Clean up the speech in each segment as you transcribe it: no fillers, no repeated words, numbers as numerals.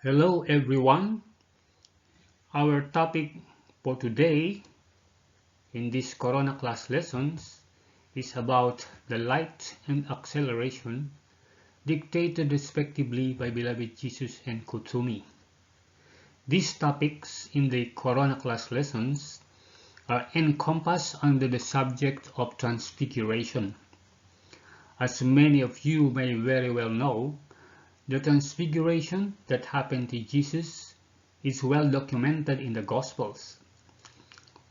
Hello everyone. Our topic for today in this Corona class lessons is about the light and acceleration dictated respectively by beloved Jesus and Kutsumi. These topics in the Corona class lessons are encompassed under the subject of transfiguration. As many of you may very well know, the transfiguration that happened to Jesus is well documented in the Gospels.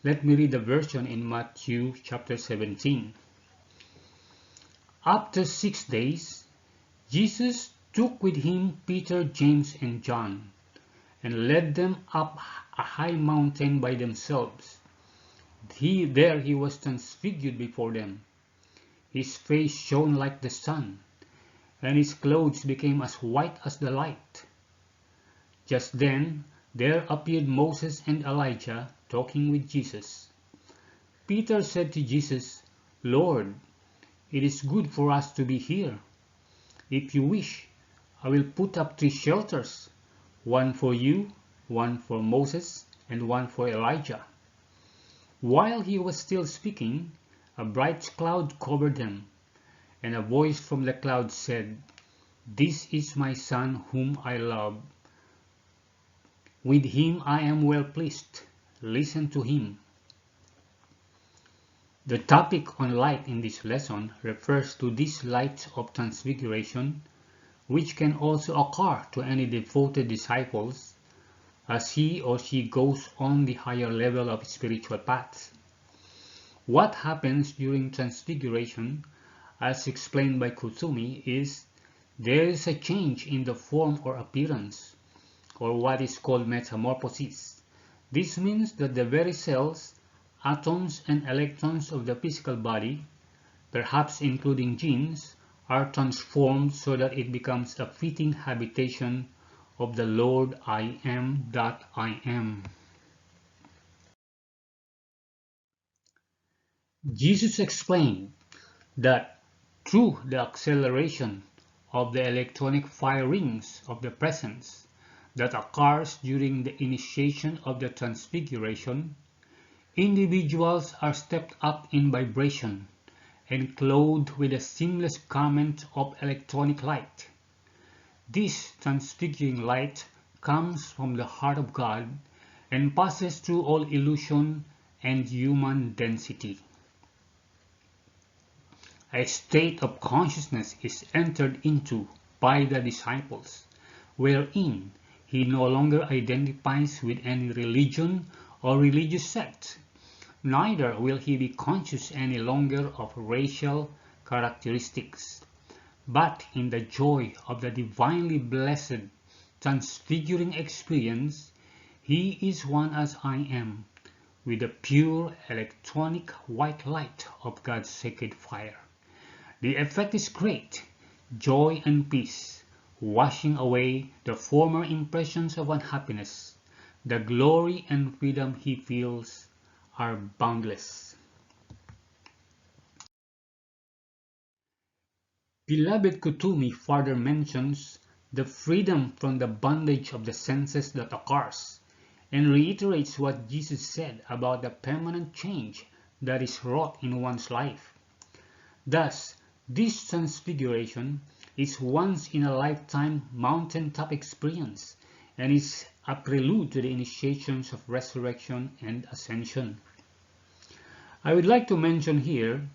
Let me read the version in Matthew chapter 17. After 6 days, Jesus took with him Peter, James, and John, and led them up a high mountain by themselves. There he was transfigured before them. His face shone like the sun, and his clothes became as white as the light. Just then there appeared Moses and Elijah talking with Jesus. Peter said to Jesus, "Lord, it is good for us to be here. If you wish, I will put up 3 shelters, one for you, one for Moses, and one for Elijah." While he was still speaking, a bright cloud covered them, and a voice from the cloud said, "This is my Son whom I love. With him I am well pleased. Listen to him." The topic on light in this lesson refers to this light of transfiguration, which can also occur to any devoted disciples as he or she goes on the higher level of spiritual paths. What happens during transfiguration, as explained by Kutsumi, is there is a change in the form or appearance, or what is called metamorphosis. This means that the very cells, atoms, and electrons of the physical body, perhaps including genes, are transformed so that it becomes a fitting habitation of the Lord I am that I am. Jesus explained that through the acceleration of the electronic firings of the presence that occurs during the initiation of the transfiguration, individuals are stepped up in vibration and clothed with a seamless garment of electronic light. This transfiguring light comes from the heart of God and passes through all illusion and human density. A state of consciousness is entered into by the disciples, wherein he no longer identifies with any religion or religious sect, neither will he be conscious any longer of racial characteristics, but in the joy of the divinely blessed transfiguring experience, he is one as I am, with the pure electronic white light of God's sacred fire. The effect is great, joy and peace, washing away the former impressions of unhappiness. The glory and freedom he feels are boundless. Beloved Kutumi further mentions the freedom from the bondage of the senses that occurs, and reiterates what Jesus said about the permanent change that is wrought in one's life. Thus, this transfiguration is once in a lifetime mountaintop experience and is a prelude to the initiations of resurrection and ascension. I would like to mention here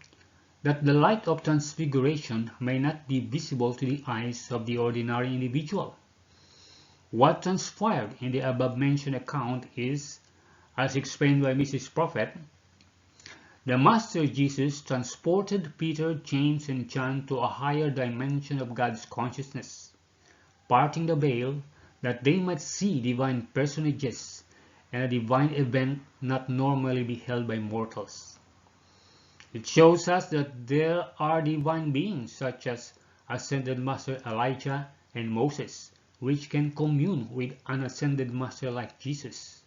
that the light of transfiguration may not be visible to the eyes of the ordinary individual. What transpired in the above-mentioned account is, as explained by Mrs. Prophet, the Master Jesus transported Peter, James, and John to a higher dimension of God's consciousness, parting the veil that they might see divine personages and a divine event not normally beheld by mortals. It shows us that there are divine beings such as Ascended Master Elijah and Moses, which can commune with an Ascended Master like Jesus.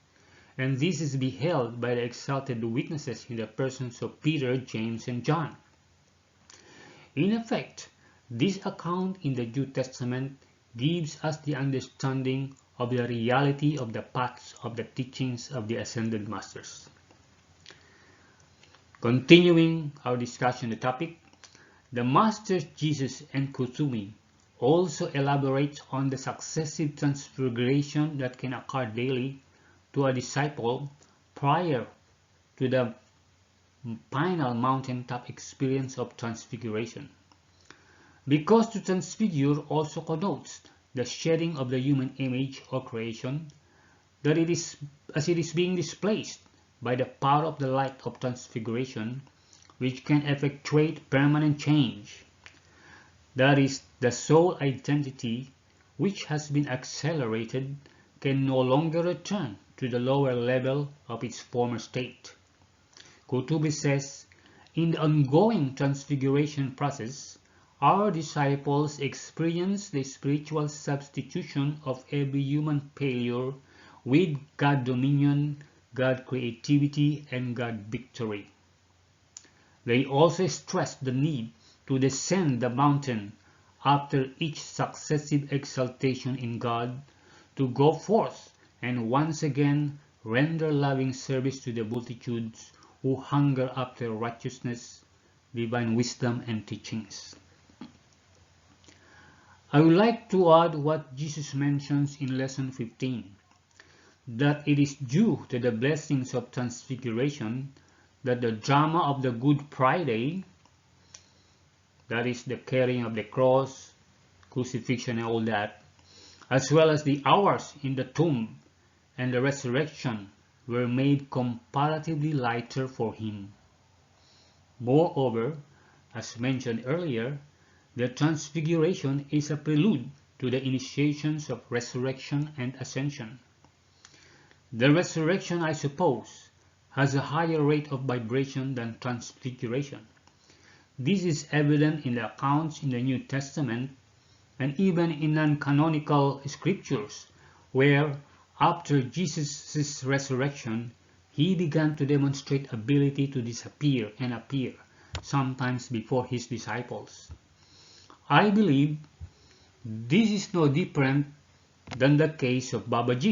And this is beheld by the exalted witnesses in the persons of Peter, James, and John. In effect, this account in the New Testament gives us the understanding of the reality of the paths of the teachings of the Ascended Masters. Continuing our discussion on the topic, the Masters Jesus and Kuthumi also elaborates on the successive transfiguration that can occur daily to a disciple prior to the final mountaintop experience of transfiguration. Because to transfigure also connotes the shedding of the human image or creation, that it is being displaced by the power of the light of transfiguration, which can effectuate permanent change. That is, the soul identity, which has been accelerated, can no longer return to the lower level of its former state. Kutubi says, in the ongoing transfiguration process, our disciples experience the spiritual substitution of every human failure with God dominion, God creativity, and God victory. They also stress the need to descend the mountain after each successive exaltation in God, to go forth and once again render loving service to the multitudes who hunger after righteousness, divine wisdom, and teachings. I would like to add what Jesus mentions in Lesson 15, that it is due to the blessings of transfiguration that the drama of the Good Friday, that is the carrying of the cross, crucifixion and all that, as well as the hours in the tomb and the resurrection were made comparatively lighter for him. Moreover, as mentioned earlier, the transfiguration is a prelude to the initiations of resurrection and ascension. The resurrection, I suppose, has a higher rate of vibration than transfiguration. This is evident in the accounts in the New Testament and even in non-canonical scriptures, where after Jesus' resurrection, he began to demonstrate ability to disappear and appear, sometimes before his disciples. I believe this is no different than the case of Babaji,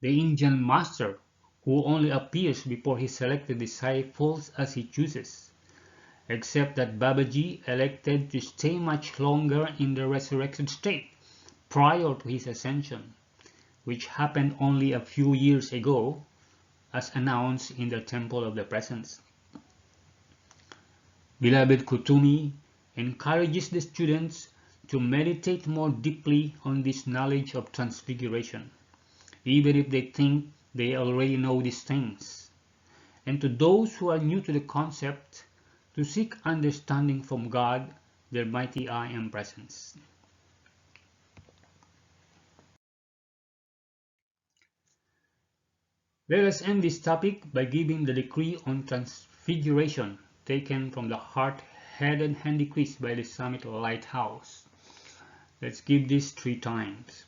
the Indian master, who only appears before his selected disciples as he chooses, except that Babaji elected to stay much longer in the resurrected state prior to his ascension, which happened only a few years ago, as announced in the Temple of the Presence. Beloved Kuthumi encourages the students to meditate more deeply on this knowledge of transfiguration, even if they think they already know these things, and to those who are new to the concept, to seek understanding from God, their mighty I Am Presence. Let us end this topic by giving the decree on transfiguration taken from the Heart, Head and Handy quiz by the Summit Lighthouse. Let's give this 3 times.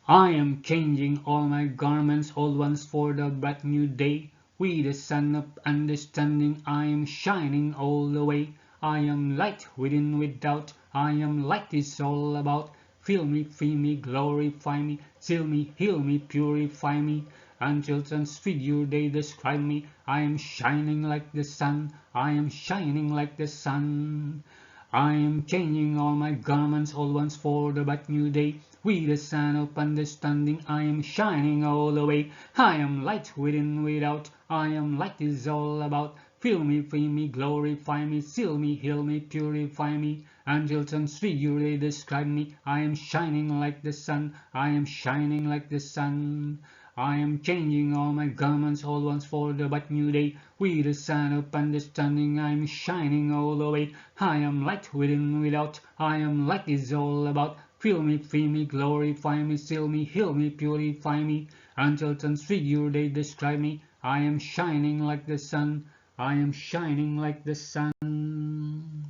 I am changing all my garments, old ones for the bright new day. With the sun of understanding, I am shining all the way. I am light within, without. I am light is all about. Fill me, free me, glorify me, seal me, heal me, purify me. Until transfigured they describe me. I am shining like the sun. I am shining like the sun. I am changing all my garments, old ones for the bright new day. With the sun of understanding, I am shining all the way. I am light within, without. I am light is all about. Fill me, free me, glorify me, seal me, heal me, purify me. Until transfigured they describe me. I am shining like the sun. I am shining like the sun. I am changing all my garments, old ones for the bright new day. With the sun of understanding, I am shining all the way. I am light within, without. I am light is all about. Fill me, free me, glorify me, seal me, heal me, purify me. Until transfigured they describe me. I am shining like the sun. I am shining like the sun.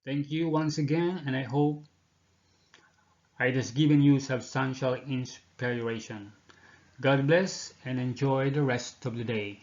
Thank you once again, and I hope it has given you substantial inspiration. God bless and enjoy the rest of the day.